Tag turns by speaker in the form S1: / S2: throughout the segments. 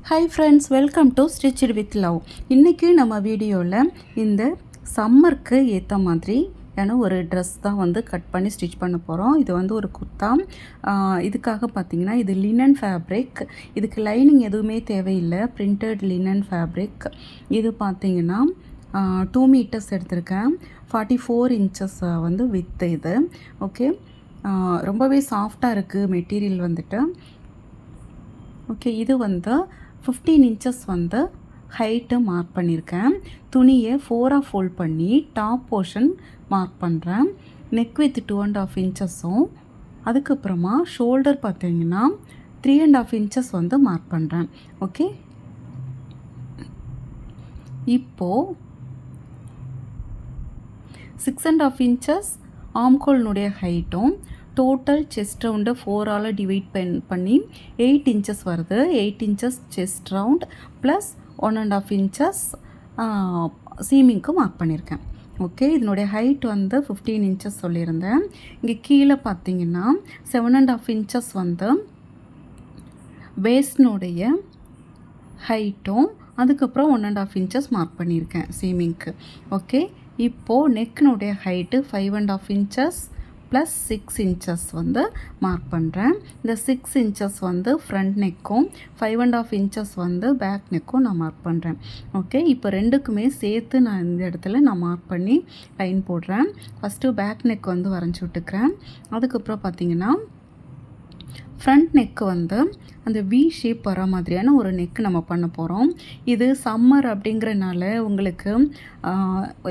S1: Hi friends, welcome to stitched with love. இன்றைக்கி நம்ம வீடியோவில் இந்த சம்மருக்கு ஏற்ற மாதிரி ஒரு ட்ரெஸ் தான் கட் பண்ணி ஸ்டிச் பண்ண போகிறோம். இது ஒரு குர்த்தா. இதுக்காக பார்த்திங்கன்னா இது லினன் ஃபேப்ரிக். இதுக்கு லைனிங் எதுவுமே தேவையில்லை, பிரிண்டட் லினன் ஃபேப்ரிக். இது பார்த்திங்கன்னா 2 மீட்டர்ஸ் எடுத்திருக்கேன். 44 இன்ச்சஸ் வித் இது. ஓகே, ரொம்பவே சாஃப்டாக இருக்குது மெட்டீரியல் ஓகே. இது 15 இன்ச்சஸ் ஹைட்டு மார்க் பண்ணியிருக்கேன். துணியை 4ஆக ஃபோல்ட் பண்ணி டாப் போர்ஷன் மார்க் பண்ணுறேன். நெக் வித் 2.5 இன்ச்சஸும், அதுக்கப்புறமா ஷோல்டர் பார்த்தீங்கன்னா 3.5 இன்ச்சஸ் மார்க் பண்ணுறேன். ஓகே, இப்போது 6.5 இன்ச்சஸ் ஆம்கோல்னுடைய ஹைட்டும், டோட்டல் செஸ்ட் ரவுண்டு 4ஆல் டிவைட் பண்ணி 8 இன்ச்சஸ் வருது. 8 inches chest round plus 1.5 inches சீமிங்க்கு மார்க் பண்ணியிருக்கேன். ஓகே, இதனுடைய ஹைட் 15 இன்ச்சஸ் சொல்லியிருந்தேன். இங்கே கீழே பார்த்தீங்கன்னா 7.5 இன்ச்சஸ் வேஸ்ட்னுடைய ஹைட்டும், அதுக்கப்புறம் 1.5 இன்ச்சஸ் மார்க் பண்ணியிருக்கேன் சீமிங்க்கு. ஓகே, இப்போது நெக்கினுடைய height 5.5 inches plus 6 inches mark பண்ணுறேன். இந்த 6 இன்ச்சஸ் ஃப்ரண்ட் நெக்கும், 5.5 இன்ச்சஸ் பேக் நெக்கும் நான் மார்க் பண்ணுறேன். ஓகே, இப்போ ரெண்டுக்குமே சேர்த்து நான் இந்த இடத்துல மார்க் பண்ணி லைன் போடுறேன். ஃபஸ்ட்டு பேக் நெக் வரைஞ்சி விட்டுக்கிறேன். அதுக்கப்புறம் பார்த்திங்கன்னா ஃப்ரண்ட் நெக்கு அந்த வி ஷேப் வர மாதிரியான ஒரு நெக்கு நம்ம பண்ண போகிறோம். இது சம்மர் அப்படிங்கிறனால உங்களுக்கு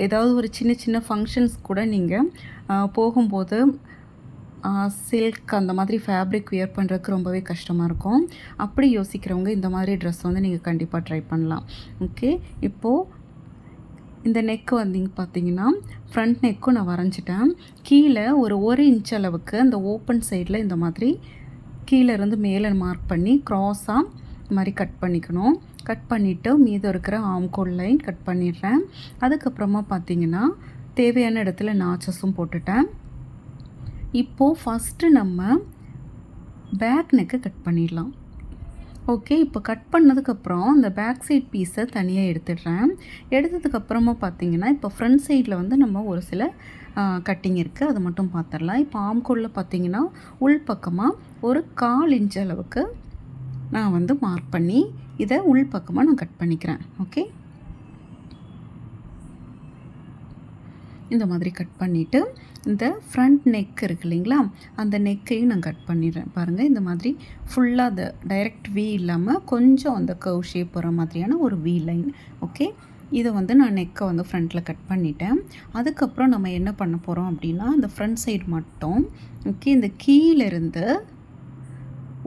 S1: ஏதாவது ஒரு சின்ன சின்ன ஃபங்க்ஷன்ஸ் கூட நீங்கள் போகும்போது சில்க் அந்த மாதிரி ஃபேப்ரிக் வியர் பண்ணுறதுக்கு ரொம்பவே கஷ்டமாக இருக்கும். அப்படி யோசிக்கிறவங்க இந்த மாதிரி ட்ரெஸ் நீங்கள் கண்டிப்பாக ட்ரை பண்ணலாம். ஓகே, இப்போது இந்த நெக்கு பார்த்திங்கன்னா ஃப்ரண்ட் நெக்கும் நான் வரைஞ்சிட்டேன். கீழே ஒரு 1 இன்ச் அளவுக்கு அந்த ஓப்பன் சைடில் இந்த மாதிரி கீழே இருந்து மேலே மார்க் பண்ணி க்ராஸாக இந்த மாதிரி கட் பண்ணிக்கணும். கட் பண்ணிவிட்டு மீதம் இருக்கிற ஆம்கோல் லைன் கட் பண்ணிடுறேன். அதுக்கப்புறமா பார்த்திங்கன்னா தேவையான இடத்துல நாச்சஸும் போட்டுட்டேன். இப்போது ஃபஸ்ட்டு நம்ம பேக் நெக்கை கட் பண்ணிடலாம். ஓகே, இப்போ கட் பண்ணதுக்கப்புறம் அந்த பேக் சைட் பீஸை தனியாக எடுத்துடுறேன். எடுத்ததுக்கப்புறமா பார்த்திங்கன்னா இப்போ ஃப்ரண்ட் சைடில் நம்ம ஒரு சில கட்டிங் இருக்குது, அதை மட்டும் பார்த்துடலாம். இப்போ ஆம்கோலில் பார்த்திங்கன்னா உள் பக்கமாக ஒரு 1/4 இன்ச் அளவுக்கு நான் மார்க் பண்ணி இதை உள் பக்கமாக நான் கட் பண்ணிக்கிறேன். ஓகே, இந்த மாதிரி கட் பண்ணிவிட்டு இந்த ஃப்ரண்ட் நெக் இருக்குது இல்லைங்களா, அந்த நெக்கையும் நான் கட் பண்ணிடுறேன். பாருங்கள், இந்த மாதிரி ஃபுல்லாக அந்த டைரக்ட் வி இல்லாமல் கொஞ்சம் அந்த கர்வ் ஷேப் வர மாதிரியான ஒரு வி லைன். ஓகே, இதை நான் நெக்கை ஃப்ரண்ட்டில் கட் பண்ணிட்டேன். அதுக்கப்புறம் நம்ம என்ன பண்ண போகிறோம் அப்படின்னா அந்த ஃப்ரண்ட் சைடு மட்டும் ஓகே இந்த கீழேருந்து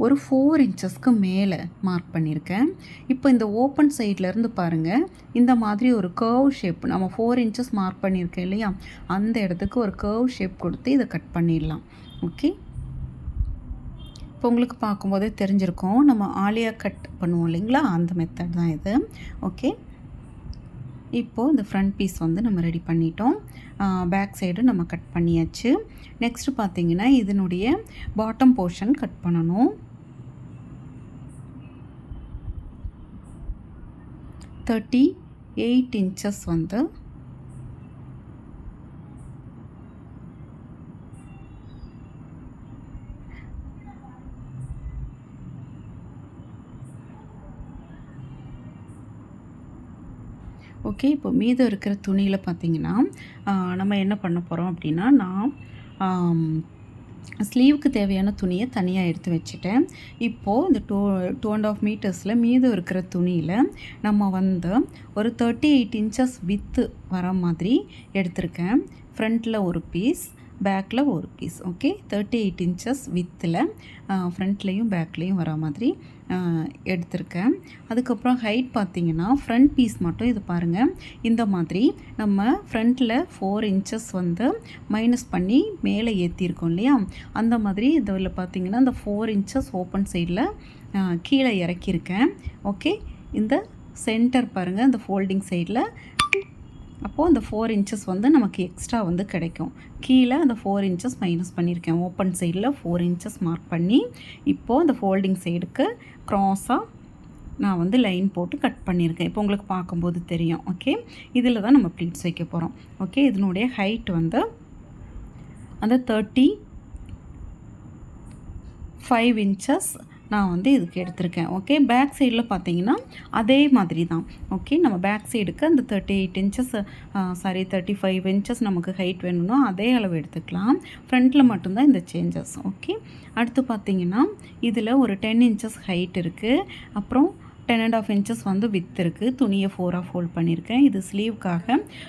S1: ஒரு 4 இன்ச்சஸ்க்கு மேலே மார்க் பண்ணியிருக்கேன். இப்போ இந்த ஓப்பன் சைட்லேருந்து பாருங்கள், இந்த மாதிரி ஒரு கர்வ் ஷேப் நம்ம 4 இன்ச்சஸ் மார்க் பண்ணியிருக்கேன் இல்லையா, அந்த இடத்துக்கு ஒரு கர்வ் ஷேப் கொடுத்து இதை கட் பண்ணிடலாம். ஓகே, இப்போ உங்களுக்கு பார்க்கும்போதே தெரிஞ்சிருக்கும், நம்ம ஆலியா கட் பண்ணுவோம் இல்லைங்களா, அந்த மெத்தட் தான் இது. ஓகே, இப்போது இந்த ஃப்ரண்ட் பீஸ் நம்ம ரெடி பண்ணிட்டோம். பேக் சைடு நம்ம கட் பண்ணியாச்சு. நெக்ஸ்ட்டு பார்த்திங்கன்னா இதனுடைய பாட்டம் போர்ஷன் கட் பண்ணணும். 38 இன்ச்சஸ் ஓகே, இப்போ மீதம் இருக்கிற துணியில் பார்த்திங்கன்னா நம்ம என்ன பண்ண போகிறோம் அப்படின்னா, நான் ஸ்லீவுக்கு தேவையான துணியை தனியாக எடுத்து வச்சுட்டேன். இப்போது இந்த 2.5 மீட்டர்ஸில் மீதம் இருக்கிற துணியில் நம்ம ஒரு 38 இன்ச்சஸ் வித்து வர மாதிரி எடுத்திருக்கேன். ஃப்ரண்ட்டில் ஒரு பீஸ், பேக்கில் ஒரு பீஸ். ஓகே, 38 இன்ச்சஸ் வித்தில் ஃப்ரண்ட்லேயும் பேக்லேயும் வர மாதிரி எடுத்திருக்கேன். அதுக்கப்புறம் ஹைட் பார்த்திங்கன்னா ஃப்ரண்ட் பீஸ் மட்டும் இது பாருங்கள், இந்த மாதிரி நம்ம ஃப்ரண்ட்டில் 4 இன்ச்சஸ் மைனஸ் பண்ணி மேலே ஏற்றிருக்கோம் இல்லையா, அந்த மாதிரி இதில் பார்த்திங்கன்னா இந்த 4 இன்ச்சஸ் ஓப்பன் சைடில் கீழே இறக்கியிருக்கேன். ஓகே, இந்த சென்டர் பாருங்கள், இந்த ஃபோல்டிங் சைடில் அப்போது அந்த 4 இன்ச்சஸ் நமக்கு எக்ஸ்ட்ரா கிடைக்கும். கீழே அந்த 4 இன்ச்சஸ் மைனஸ் பண்ணியிருக்கேன். ஓப்பன் சைடில் 4 இன்ச்சஸ் மார்க் பண்ணி இப்போது அந்த ஃபோல்டிங் சைடுக்கு க்ராஸாக நான் வந்து லைன் போட்டு கட் பண்ணியிருக்கேன். இப்போ உங்களுக்கு பார்க்கும்போது தெரியும். ஓகே, இதில் தான் நம்ம ப்ளீட்ஸ் வைக்க போகிறோம். ஓகே, இதனுடைய ஹைட் வந்து அந்த 35 இன்ச்சஸ் நான் வந்து இதுக்கு எடுத்திருக்கேன். ஓகே, பேக் சைடில் பார்த்தீங்கன்னா அதே மாதிரி தான். ஓகே, நம்ம பேக் சைடுக்கு அந்த 38 இன்ச்சஸ் 35 இன்ச்சஸ் நமக்கு ஹைட் வேணும்னா அதே அளவு எடுத்துக்கலாம். ஃப்ரண்ட்டில் மட்டும்தான் இந்த சேஞ்சஸ். ஓகே, அடுத்து பார்த்தீங்கன்னா இதில் ஒரு 10 இன்ச்சஸ் ஹைட் இருக்குது. அப்புறம் 10.5 இன்ச்சஸ் வந்து வித் இருக்குது. துணியை 4ஆக ஃபோல்ட் பண்ணியிருக்கேன். இது ஸ்லீவ்க்காக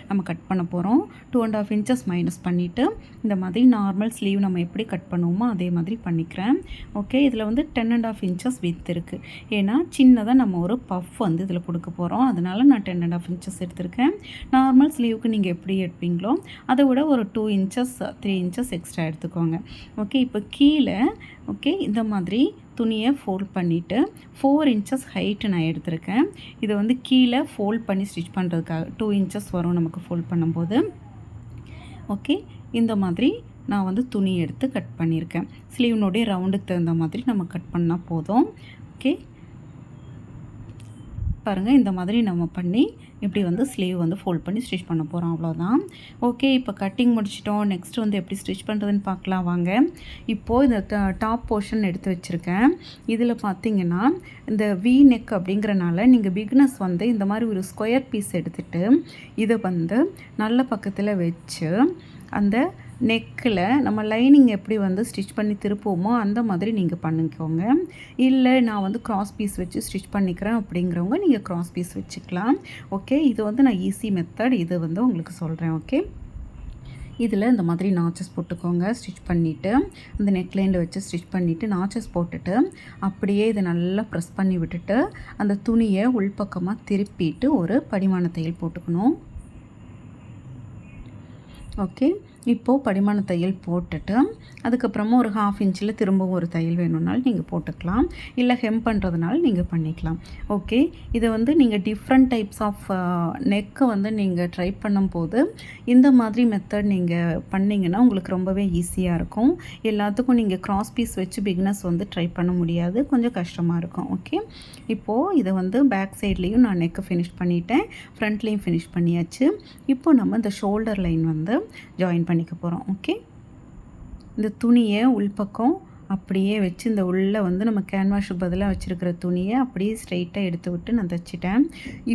S1: நம்ம கட் பண்ண போகிறோம். 2.5 இன்ச்சஸ் மைனஸ் பண்ணிவிட்டு இந்த மாதிரி நார்மல் ஸ்லீவ் நம்ம எப்படி கட் பண்ணுவோமோ அதே மாதிரி பண்ணிக்கிறேன். ஓகே, இதில் வந்து 10.5 இன்ச்சஸ் வித் இருக்குது. ஏன்னா சின்னதாக நம்ம ஒரு பஃப் வந்து இதில் கொடுக்க போகிறோம். அதனால் நான் 10.5 இன்ச்சஸ் எடுத்திருக்கேன். நார்மல் ஸ்லீவுக்கு நீங்கள் எப்படி எடுப்பீங்களோ அதை விட ஒரு 2 இன்ச்சஸ் 3 இன்ச்சஸ் எக்ஸ்ட்ரா எடுத்துக்கோங்க. ஓகே, இப்போ கீழே ஓகே இந்த மாதிரி துணியை ஃபோல்ட் பண்ணிவிட்டு 4 இன்ச்சஸ் ஹைட்டு நான் எடுத்திருக்கேன். இதை வந்து கீழே ஃபோல்ட் பண்ணி ஸ்டிச் பண்ணுறதுக்காக 2 இன்ச்சஸ் வரும் நமக்கு ஃபோல்ட் பண்ணும்போது. ஓகே, இந்த மாதிரி நான் வந்து துணி எடுத்து கட் பண்ணியிருக்கேன். ஸ்லீவ்னுடைய ரவுண்டுக்கு தகுந்த மாதிரி நம்ம கட் பண்ணால் போதும். ஓகே, பாருங்கள், இந்த மாதிரி நம்ம பண்ணி இப்படி வந்து ஸ்லீவ் வந்து ஃபோல்ட் பண்ணி ஸ்டிச் பண்ண போகிறோம். அவ்வளோதான். ஓகே, இப்போ கட்டிங் முடிச்சிட்டோம். நெக்ஸ்ட் வந்து எப்படி ஸ்டிச் பண்ணுறதுன்னு பார்க்கலாம் வாங்க. இப்போது இந்த டாப் போர்ஷன் எடுத்து வச்சுருக்கேன். இதில் பார்த்தீங்கன்னா இந்த வி நெக் அப்படிங்கிறனால நீங்கள் பிகினஸ் வந்து இந்த மாதிரி ஒரு ஸ்கொயர் பீஸ் எடுத்துகிட்டு இதை வந்து நல்ல பக்கத்தில் வச்சு அந்த நெக்கில் நம்ம லைனிங் எப்படி வந்து ஸ்டிச் பண்ணி திருப்புவோமோ அந்த மாதிரி நீங்கள் பண்ணிக்கோங்க. இல்லை நான் வந்து க்ராஸ் பீஸ் வச்சு ஸ்டிச் பண்ணிக்கிறேன் அப்படிங்கிறவங்க நீங்கள் க்ராஸ் பீஸ் வச்சுக்கலாம். ஓகே, இது வந்து நான் ஈஸி மெத்தட், இது வந்து உங்களுக்கு சொல்கிறேன். ஓகே, இதில் இந்த மாதிரி நாச்சஸ் போட்டுக்கோங்க. ஸ்டிச் பண்ணிவிட்டு அந்த நெக்லைனில் வச்சு ஸ்டிச் பண்ணிவிட்டு நாச்சஸ் போட்டுட்டு அப்படியே இதை நல்லா ப்ரெஸ் பண்ணி விட்டுட்டு அந்த துணியை உள்பக்கமாக திருப்பிட்டு ஒரு படிமான தையல் போட்டுக்கணும். ஓகே, இப்போது படிமான தையல் போட்டுட்டு அதுக்கப்புறமா ஒரு 1/2 இன்ச்சில் திரும்பவும் ஒரு தையல் வேணும்னாலும் நீங்கள் போட்டுக்கலாம். இல்லை ஹெம் பண்ணுறதுனால நீங்கள் பண்ணிக்கலாம். ஓகே, இதை வந்து நீங்கள் டிஃப்ரெண்ட் டைப்ஸ் ஆஃப் நெக்கை வந்து நீங்கள் ட்ரை பண்ணும்போது இந்த மாதிரி மெத்தட் நீங்கள் பண்ணிங்கன்னா உங்களுக்கு ரொம்பவே ஈஸியாக இருக்கும். எல்லாத்துக்கும் நீங்கள் க்ராஸ் பீஸ் வச்சு பிகினஸ் வந்து ட்ரை பண்ண முடியாது, கொஞ்சம் கஷ்டமாக இருக்கும். ஓகே, இப்போது இதை வந்து பேக் சைட்லேயும் நான் நெக்கை ஃபினிஷ் பண்ணிட்டேன், ஃப்ரண்ட்லேயும் ஃபினிஷ் பண்ணியாச்சு. இப்போது நம்ம இந்த ஷோல்டர் லைன் வந்து ஜாயின் பண்ணிக்க போகிறோம். ஓகே, இந்த துணியை உள்பக்கம் அப்படியே வச்சு இந்த உள்ளே வந்து நம்ம கேன்வாஷுக்கு பதிலாக வச்சுருக்கிற துணியை அப்படியே ஸ்ட்ரைட்டாக எடுத்து விட்டு நான் தைச்சிட்டேன்.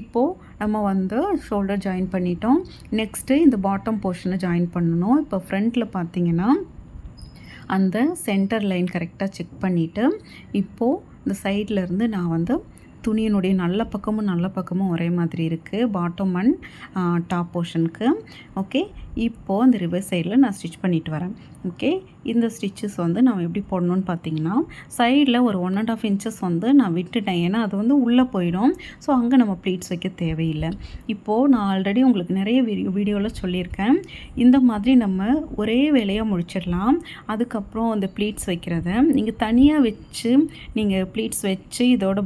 S1: இப்போது நம்ம வந்து ஷோல்டர் ஜாயின் பண்ணிட்டோம். நெக்ஸ்ட்டு இந்த பாட்டம் போர்ஷனை ஜாயின் பண்ணணும். இப்போ ஃப்ரண்ட்டில் பார்த்தீங்கன்னா அந்த சென்டர் லைன் கரெக்டாக செக் பண்ணிவிட்டு இப்போது இந்த சைடில் இருந்து நான் வந்து துணியினுடைய நல்ல பக்கமும் ஒரே மாதிரி இருக்குது பாட்டம் அண்ட் டாப் போர்ஷனுக்கு. ஓகே, இப்போது அந்த ரிவர்ஸ் சைடில் நான் ஸ்டிச் பண்ணிட்டு வரேன். ஓகே, இந்த ஸ்டிச்சஸ் வந்து நான் எப்படி போடணும்னு பார்த்தீங்கன்னா சைடில் ஒரு 1.5 இன்ச்சஸ் வந்து நான் விட்டுட்டேன். ஏன்னா அது வந்து உள்ளே போயிடும். ஸோ அங்கே நம்ம ப்ளீட்ஸ் வைக்க தேவையில்லை. இப்போது நான் ஆல்ரெடி உங்களுக்கு நிறைய வீடியோவில் சொல்லியிருக்கேன். இந்த மாதிரி நம்ம ஒரே வேலையாக முடிச்சிடலாம். அதுக்கப்புறம் அந்த ப்ளீட்ஸ் வைக்கிறத நீங்கள் தனியாக வச்சு நீங்கள் ப்ளீட்ஸ் வச்சு இதோட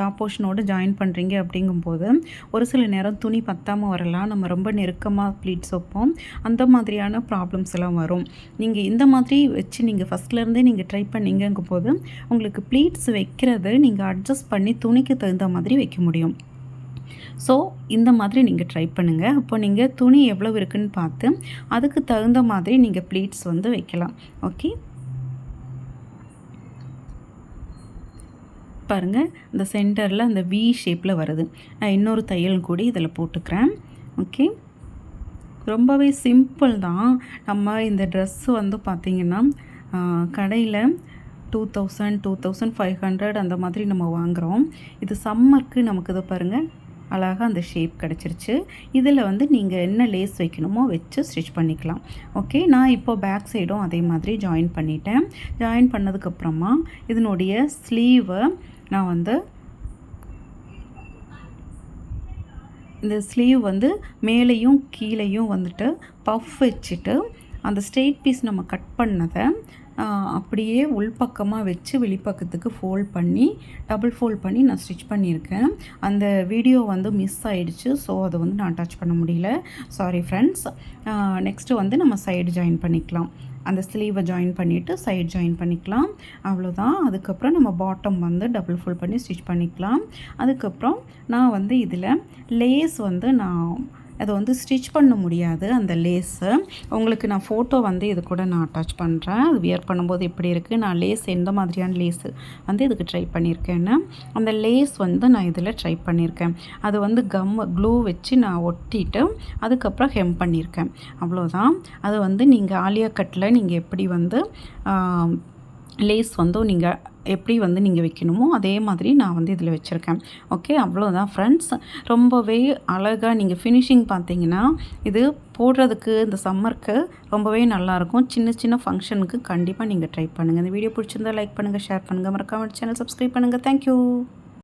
S1: டாப் போர்ஷனோடு ஜாயின் பண்ணுறீங்க அப்படிங்கும்போது ஒரு சில நேரம் துணி பத்தாமல் வரலாம். நம்ம ரொம்ப நெருக்கமாக ப்ளீட்ஸ் வைப்போம். அந்த மாதிரியான ப்ராப்ளம்ஸ் எல்லாம் வரும். நீங்கள் இந்த மாதிரி வச்சு நீங்கள் ஃபஸ்ட்லேருந்தே நீங்கள் ட்ரை பண்ணிங்கங்கும் போது உங்களுக்கு ப்ளீட்ஸ் வைக்கிறது நீங்கள் அட்ஜஸ்ட் பண்ணி துணிக்கு தகுந்த மாதிரி வைக்க முடியும். ஸோ இந்த மாதிரி நீங்கள் ட்ரை பண்ணுங்கள். அப்போ நீங்கள் துணி எவ்வளோ இருக்குதுன்னு பார்த்து அதுக்கு தகுந்த மாதிரி நீங்கள் ப்ளீட்ஸ் வந்து வைக்கலாம். ஓகே, பாருங்கள், இந்த சென்டரில் அந்த வி ஷேப்பில் வருது. நான் இன்னொரு தையல் கூடி இதில் போட்டுக்கிறேன். ஓகே, ரொம்பவே சிம்பிள் தான். நம்ம இந்த ட்ரெஸ்ஸு வந்து பார்த்திங்கன்னா கடையில் 2000 2500 அந்த மாதிரி நம்ம வாங்குகிறோம். இது சம்மருக்கு நமக்கு இதை பாருங்கள் அழகாக அந்த ஷேப் கிடச்சிருச்சு. இதில் வந்து நீங்கள் என்ன லேஸ் வைக்கணுமோ வச்சு ஸ்டிச் பண்ணிக்கலாம். ஓகே, நான் இப்போ பேக் சைடும் அதே மாதிரி ஜாயின் பண்ணிட்டேன். ஜாயின் பண்ணதுக்கப்புறமா இதனுடைய ஸ்லீவை நான் வந்து இந்த ஸ்லீவ் வந்து மேலேயும் கீழேயும் வந்துட்டு பஃப் வச்சுட்டு அந்த ஸ்ட்ரெயிட் பீஸ் நம்ம கட் பண்ணதை அப்படியே உள்பக்கமாக வச்சு வெளிப்பக்கத்துக்கு ஃபோல்ட் பண்ணி டபுள் ஃபோல்ட் பண்ணி நான் ஸ்டிச் பண்ணியிருக்கேன். அந்த வீடியோ வந்து மிஸ் ஆகிடுச்சு. ஸோ அதை வந்து நான் அட்டாச் பண்ண முடியல, சாரி ஃப்ரெண்ட்ஸ். நெக்ஸ்ட்டு வந்து நம்ம சைடு ஜாயின் பண்ணிக்கலாம். அந்த ஸ்லீவை ஜாயின் பண்ணிவிட்டு சைட் ஜாயின் பண்ணிக்கலாம். அவ்வளோதான். அதுக்கப்புறம் நம்ம பாட்டம் வந்து டபுள் ஃபோல்ட் பண்ணி ஸ்டிச் பண்ணிக்கலாம். அதுக்கப்புறம் நான் வந்து இதில் லேஸ் வந்து நான் அதை வந்து ஸ்டிச் பண்ண முடியாது. அந்த லேஸு உங்களுக்கு நான் ஃபோட்டோ வந்து இது கூட நான் அட்டாச் பண்ணுறேன். அது வியர் பண்ணும்போது எப்படி இருக்குது, நான் லேஸ் எந்த மாதிரியான லேஸு வந்து இதுக்கு ட்ரை பண்ணியிருக்கேன்னு. அந்த லேஸ் வந்து நான் இதில் ட்ரை பண்ணியிருக்கேன். அது வந்து க்ளூ வச்சு நான் ஒட்டிட்டு அதுக்கப்புறம் ஹெம் பண்ணியிருக்கேன். அவ்வளோதான். அது வந்து நீங்கள் ஆலியா கட்டில் நீங்கள் எப்படி வந்து லேஸ் வந்து நீங்கள் எப்படி வந்து நீங்கள் வைக்கணுமோ அதே மாதிரி நான் வந்து இதில் வச்சுருக்கேன். ஓகே, அவ்வளோதான் ஃப்ரெண்ட்ஸ். ரொம்பவே அழகாக நீங்கள் ஃபினிஷிங் பார்த்தீங்கன்னா இது போடுறதுக்கு இந்த சம்மருக்கு ரொம்பவே நல்லாயிருக்கும். சின்ன சின்ன ஃபங்க்ஷனுக்கு கண்டிப்பாக நீங்கள் ட்ரை பண்ணுங்கள். இந்த வீடியோ பிடிச்சிருந்தா லைக் பண்ணுங்கள், ஷேர் பண்ணுங்கள், மறக்காம சேனல் சப்ஸ்கிரைப் பண்ணுங்கள். தேங்க்யூ.